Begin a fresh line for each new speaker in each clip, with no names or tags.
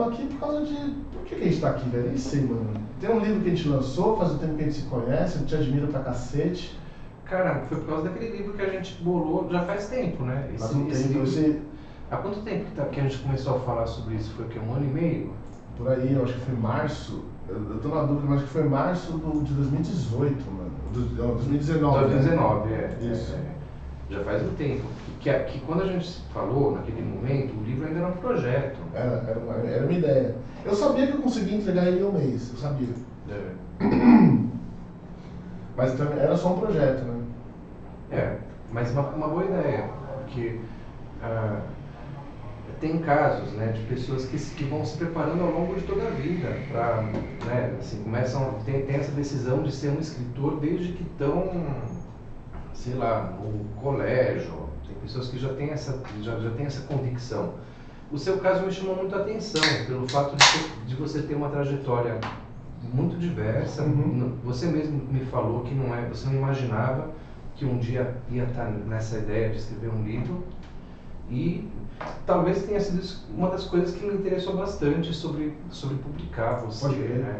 estamos aqui por causa de... Por que a gente está aqui, velho? Nem sei, mano. Tem um livro que a gente lançou, faz um tempo que a gente se conhece, eu te admiro pra cacete.
Cara, foi por causa daquele livro que a gente bolou já faz tempo, né? Há quanto tempo que a gente começou a falar sobre isso? Foi o quê? 1 ano e meio?
Por aí, eu acho que foi março. Eu tô na dúvida, mas acho que foi março de 2018, mano. 2019.
2019,
né? Isso.
Já faz um tempo. Que quando a gente falou, naquele momento, o livro ainda era um projeto.
Era uma ideia. Eu sabia que eu conseguia entregar ele em um mês, eu sabia. Mas também era só um projeto, né?
Mas uma boa ideia, porque tem casos, né, de pessoas que vão se preparando ao longo de toda a vida para, né, assim, tem essa decisão de ser um escritor desde que estão, sei lá, no colégio. Tem pessoas que já têm essa convicção. O seu caso me chamou muito a atenção pelo fato de você ter uma trajetória muito diversa. Você mesmo me falou que você não imaginava que um dia ia estar nessa ideia de escrever um livro, e talvez tenha sido uma das coisas que me interessou bastante sobre publicar você, né?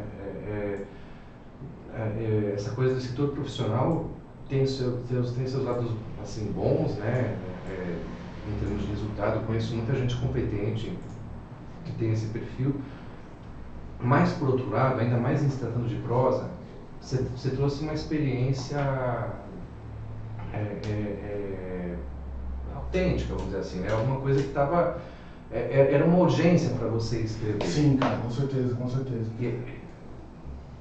Essa coisa do escritor profissional tem seus lados assim bons, né? Em termos de resultado. Eu conheço muita gente competente que tem esse perfil, mas por outro lado, ainda mais em se tratando de prosa, você trouxe uma experiência autêntica, vamos dizer assim, né? Alguma coisa que estava... era uma urgência para você escrever.
Sim, cara, com certeza, com certeza.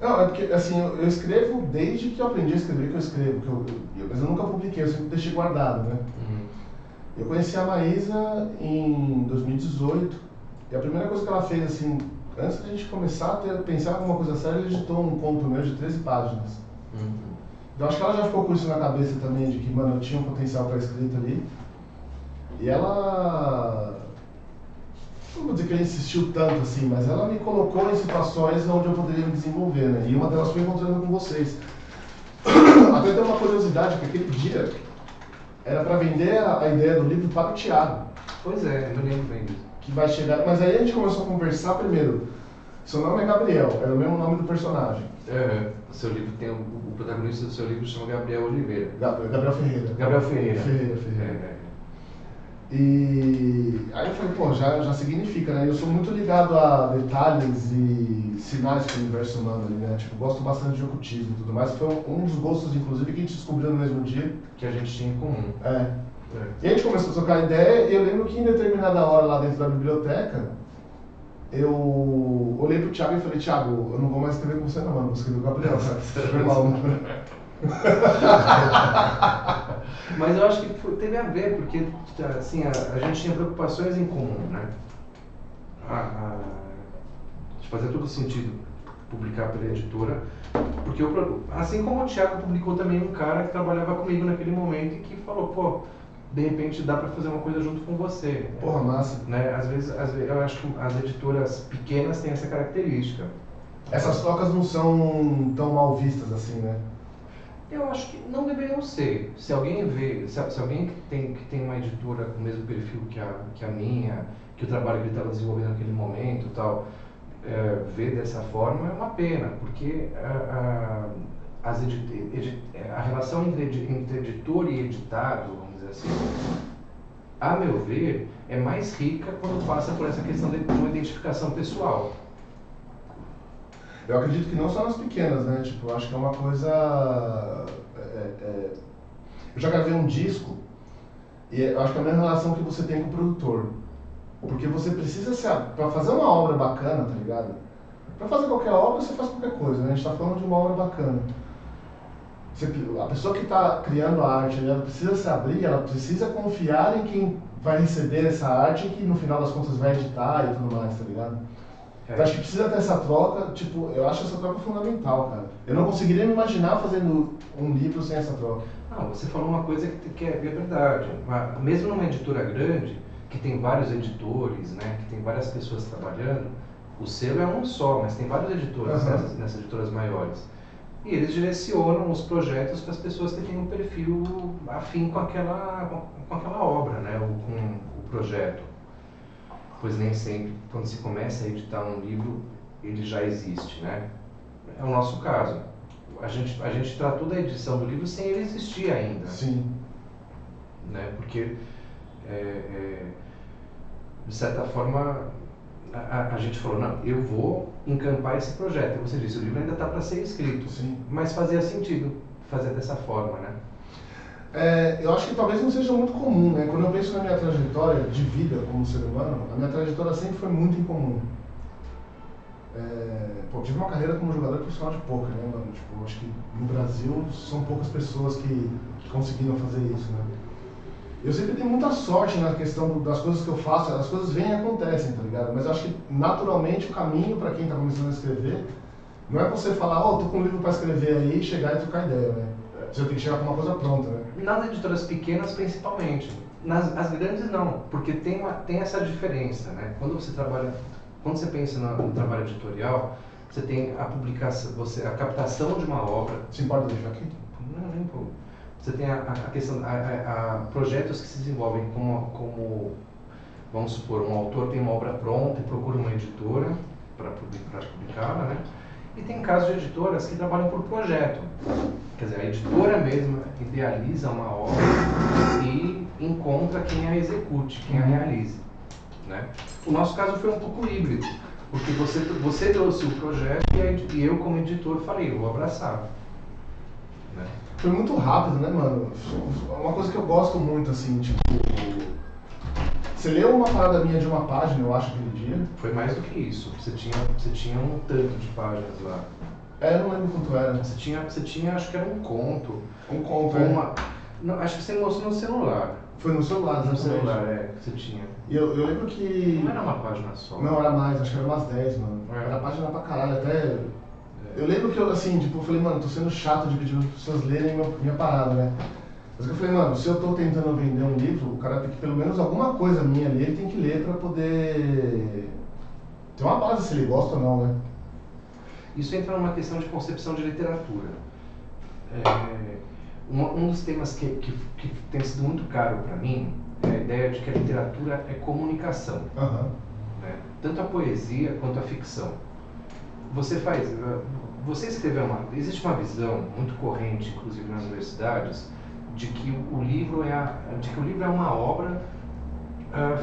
Não, é porque, assim, eu escrevo desde que eu aprendi a escrever que eu escrevo, mas eu nunca publiquei, eu sempre deixei guardado, né? Eu conheci a Maísa em 2018, e a primeira coisa que ela fez, assim, antes da gente começar a pensar em alguma coisa séria, ela editou um conto meu de 13 páginas. Então acho que ela já ficou com isso na cabeça também, de que, mano, eu tinha um potencial para escrita ali. E ela... Não vou dizer que ela insistiu tanto assim, mas ela me colocou em situações onde eu poderia me desenvolver, né? E uma delas foi encontrando com vocês. Até tem uma curiosidade, que aquele dia era para vender a ideia do livro para o Thiago.
Pois é, eu me lembro bem disso.
Que vai chegar... Mas aí a gente começou a conversar primeiro. Seu nome é Gabriel, era o mesmo nome do personagem.
O seu livro tem o protagonista do seu livro chama Gabriel Oliveira.
Gabriel Ferreira.
Gabriel Ferreira.
Ferreira. E aí eu falei, pô, já significa, né? Eu sou muito ligado a detalhes e sinais do universo humano ali, né? Tipo, gosto bastante de ocultismo e tudo mais. Foi um dos gostos, inclusive, que a gente descobriu no mesmo dia.
Que a gente tinha em comum.
E a gente começou a trocar ideia, e eu lembro que em determinada hora lá dentro da biblioteca, eu olhei pro Thiago e falei, Thiago, eu não vou mais escrever com você não, mano, vou escrever com o Gabriel, cara. Foi mal, né?
Mas eu acho que teve a ver, porque assim, a gente tinha preocupações em comum, né? Fazia todo sentido publicar pela editora, porque assim como o Thiago publicou também um cara que trabalhava comigo naquele momento e que falou, pô, de repente dá para fazer uma coisa junto com você.
Porra, massa.
Né? Às vezes eu acho que as editoras pequenas têm essa característica.
Essas trocas não são tão mal vistas assim, né?
Eu acho que não deveriam ser. Se alguém vê, se alguém que tem uma editora com o mesmo perfil que a minha, que o trabalho que ele estava desenvolvendo naquele momento e tal, vê dessa forma, é uma pena, porque a relação entre editor e editado, vamos dizer assim, a meu ver, é mais rica quando passa por essa questão de uma identificação pessoal.
Eu acredito que não só nas pequenas, né? Tipo, eu acho que é uma coisa... Eu já gravei um disco e eu acho que é a mesma relação que você tem com o produtor. Porque você precisa para fazer uma obra bacana, tá ligado? Para fazer qualquer obra, você faz qualquer coisa, né? A gente tá falando de uma obra bacana. A pessoa que está criando a arte, ela precisa se abrir, ela precisa confiar em quem vai receber essa arte e que no final das contas vai editar e tudo mais, tá ligado? Então acho que precisa ter essa troca, tipo, eu acho essa troca fundamental, cara. Eu não conseguiria me imaginar fazendo um livro sem essa troca.
Você falou uma coisa que é verdade. Mesmo numa editora grande, que tem vários editores, né, que tem várias pessoas trabalhando, o selo é um só, mas tem vários editores nessas editoras maiores. E eles direcionam os projetos para as pessoas que têm um perfil afim com aquela obra, né, ou com o projeto. pois nem sempre, quando se começa a editar um livro, ele já existe, né? É o nosso caso. A gente tratou da edição do livro sem ele existir ainda.
Sim.
Né? Porque, de certa forma, a gente falou, não, eu vou encampar esse projeto. Você disse, o livro ainda está para ser escrito.
Sim.
Mas fazia sentido fazer dessa forma, né?
Eu acho que talvez não seja muito comum, né? Quando eu penso na minha trajetória de vida como ser humano, a minha trajetória sempre foi muito incomum. Eu tive uma carreira como jogador profissional de poker, né, mano? Tipo, acho que no Brasil são poucas pessoas que conseguiram fazer isso, né? Eu sempre tenho muita sorte na questão das coisas que eu faço, as coisas vêm e acontecem, tá ligado? Mas eu acho que naturalmente o caminho para quem tá começando a escrever não é você falar, tô com um livro para escrever aí, chegar e trocar ideia, né? Você tem que chegar com uma coisa pronta, né?
Nas editoras pequenas, principalmente. As grandes, não, porque tem essa diferença, né? Quando você pensa no trabalho editorial, você tem a publicação, a captação de uma obra.
Você importa deixar aqui?
Não, nem pouco. Você tem a questão, projetos que se desenvolvem como, vamos supor, um autor tem uma obra pronta e procura uma editora para publicá-la, né? E tem casos de editoras que trabalham por projeto. Quer dizer, a editora mesma idealiza uma obra e encontra quem a execute, quem a realize, né? O nosso caso foi um pouco híbrido, porque você trouxe o projeto e eu, como editor, falei, eu vou abraçar. Né?
Foi muito rápido, né, mano? Uma coisa que eu gosto muito, assim, tipo... Você leu uma parada minha de uma página, eu acho, aquele dia?
Foi mais do que isso. Você tinha um tanto de páginas lá.
Eu não lembro quanto era.
Você tinha, acho que era um conto.
Um conto,
Não, acho que você mostrou no celular.
Foi no celular,
no celular, que você tinha.
E eu lembro que...
Não era uma página só.
Não, era mais, acho que era umas 10, mano. Era página pra caralho, até... Eu lembro que eu, assim, tipo, eu falei, mano, tô sendo chato de pedir as pessoas lerem minha parada, né? Mas eu falei, mano, se eu tô tentando vender um livro, o cara tem que, pelo menos alguma coisa minha ali, ele tem que ler pra poder ter uma base se ele gosta ou não, né?
Isso entra numa questão de concepção de literatura. Um dos temas que tem sido muito caro para mim é a ideia de que a literatura é comunicação. Né? Tanto a poesia quanto a ficção. Você escreveu existe uma visão muito corrente, inclusive nas universidades, de que o livro é uma obra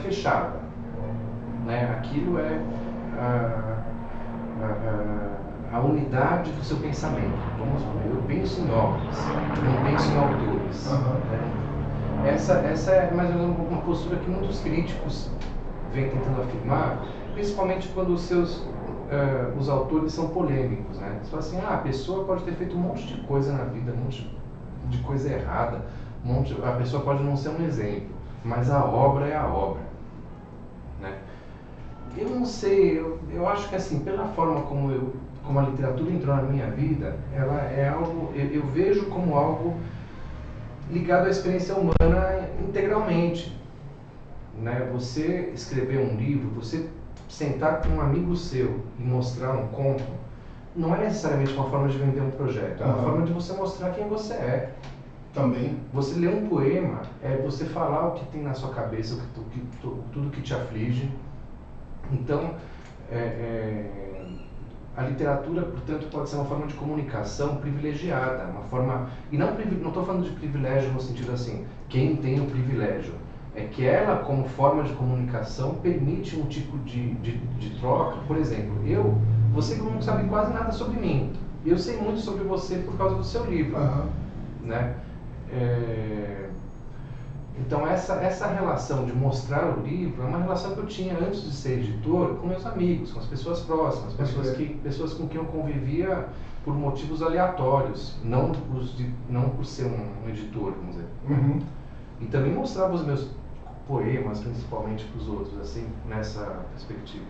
fechada. Né? Aquilo é a unidade do seu pensamento. Eu penso em obras, não penso em autores. Né? Essa é mais ou menos uma postura que muitos críticos vêm tentando afirmar, principalmente quando os autores são polêmicos. Né? Você fala assim, a pessoa pode ter feito um monte de coisa na vida, um monte de coisa errada, a pessoa pode não ser um exemplo, mas a obra é a obra. Né? Eu não sei, eu acho que assim, pela forma como a literatura entrou na minha vida, ela é algo, eu vejo como algo ligado à experiência humana integralmente. Né? Você escrever um livro, você sentar com um amigo seu e mostrar um conto, não é necessariamente uma forma de vender um projeto, é uma forma de você mostrar quem você é.
Também.
Você ler um poema é você falar o que tem na sua cabeça, tudo que te aflige. Então, a literatura, portanto, pode ser uma forma de comunicação privilegiada, uma forma... E não estou falando de privilégio no sentido assim, quem tem o privilégio. É que ela, como forma de comunicação, permite um tipo de troca. Por exemplo, você não sabe quase nada sobre mim. Eu sei muito sobre você por causa do seu livro. Né? Então essa relação de mostrar o livro é uma relação que eu tinha antes de ser editor com meus amigos, com as pessoas próximas, pessoas com quem eu convivia por motivos aleatórios, não por ser um editor, vamos dizer. E também mostrava os meus poemas, principalmente para os outros, assim, nessa perspectiva.